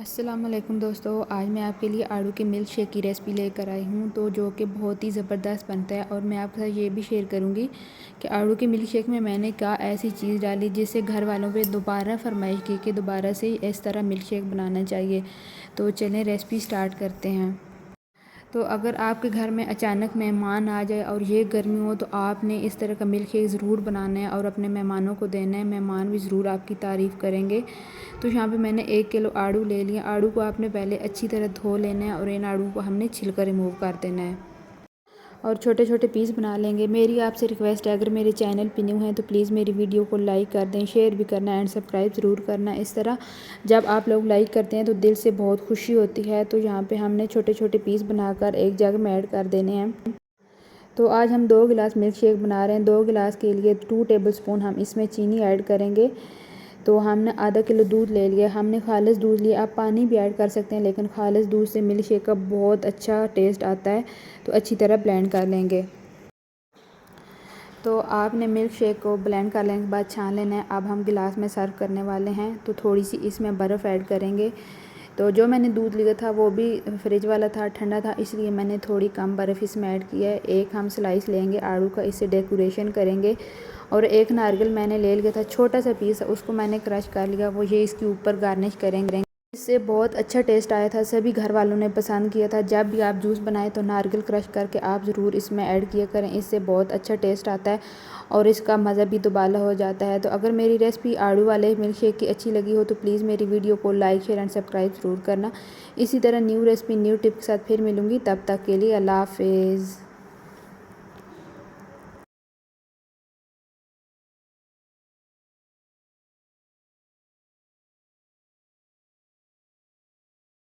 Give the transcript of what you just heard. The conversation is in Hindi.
अस्सलामुअलैकुम दोस्तों, आज मैं आपके लिए आड़ू के मिल्क शेक की रेसिपी लेकर आई हूँ तो जो कि बहुत ही ज़बरदस्त बनता है। और मैं आपके साथ ये भी शेयर करूँगी कि आड़ू के मिल्क शेक में मैंने क्या ऐसी चीज़ डाली जिससे घर वालों पे दोबारा फरमाइश की कि दोबारा से इस तरह मिल्क शेक बनाना चाहिए। तो चलें रेसिपी स्टार्ट करते हैं। तो अगर आपके घर में अचानक मेहमान आ जाए और ये गर्मी हो तो आपने इस तरह का मिल्क शेक ज़रूर बनाना है और अपने मेहमानों को देना है। मेहमान भी ज़रूर आपकी तारीफ़ करेंगे। तो यहाँ पे मैंने 1 किलो आड़ू ले लिया। आड़ू को आपने पहले अच्छी तरह धो लेना है और इन आड़ू को हमने छिलका रिमूव कर देना है और छोटे छोटे पीस बना लेंगे। मेरी आपसे रिक्वेस्ट है, अगर मेरे चैनल पे न्यू हैं तो प्लीज़ मेरी वीडियो को लाइक कर दें, शेयर भी करना एंड सब्सक्राइब ज़रूर करना। इस तरह जब आप लोग लाइक करते हैं तो दिल से बहुत खुशी होती है। तो यहाँ पे हमने छोटे छोटे पीस बनाकर एक जग में ऐड कर देने हैं। तो आज हम 2 गिलास मिल्क शेक बना रहे हैं। 2 गिलास के लिए 2 टेबलस्पून हम इसमें चीनी ऐड करेंगे। तो हमने आधा किलो दूध ले लिया, हमने खालिस दूध लिया। आप पानी भी ऐड कर सकते हैं लेकिन खालिस दूध से मिल्क शेक का बहुत अच्छा टेस्ट आता है। तो अच्छी तरह ब्लेंड कर लेंगे। तो आपने मिल्क शेक को ब्लेंड कर लेने के बाद छान लेना है। अब हम गिलास में सर्व करने वाले हैं तो थोड़ी सी इसमें बर्फ़ ऐड करेंगे। तो जो मैंने दूध लिया था वो भी फ्रिज वाला था, ठंडा था, इसलिए मैंने थोड़ी कम बर्फ़ इसमें ऐड किया है। एक हम स्लाइस लेंगे आड़ू का, इससे डेकोरेशन करेंगे। और एक नारियल मैंने ले लिया था, छोटा सा पीस, उसको मैंने क्रश कर लिया, वो ये इसके ऊपर गार्निश करेंगे। इससे बहुत अच्छा टेस्ट आया था, सभी घर वालों ने पसंद किया था। जब भी आप जूस बनाएं तो नारियल क्रश करके आप ज़रूर इसमें ऐड किया करें, इससे बहुत अच्छा टेस्ट आता है और इसका मज़ा भी दुबाला हो जाता है। तो अगर मेरी रेसिपी आड़ू वाले मिल्क शेक की अच्छी लगी हो तो प्लीज़ मेरी वीडियो को लाइक शेयर एंड सब्सक्राइब ज़रूर करना। इसी तरह न्यू रेसिपी न्यू टिप के साथ फिर मिलूँगी, तब तक के लिए अल्लाह हाफिज़।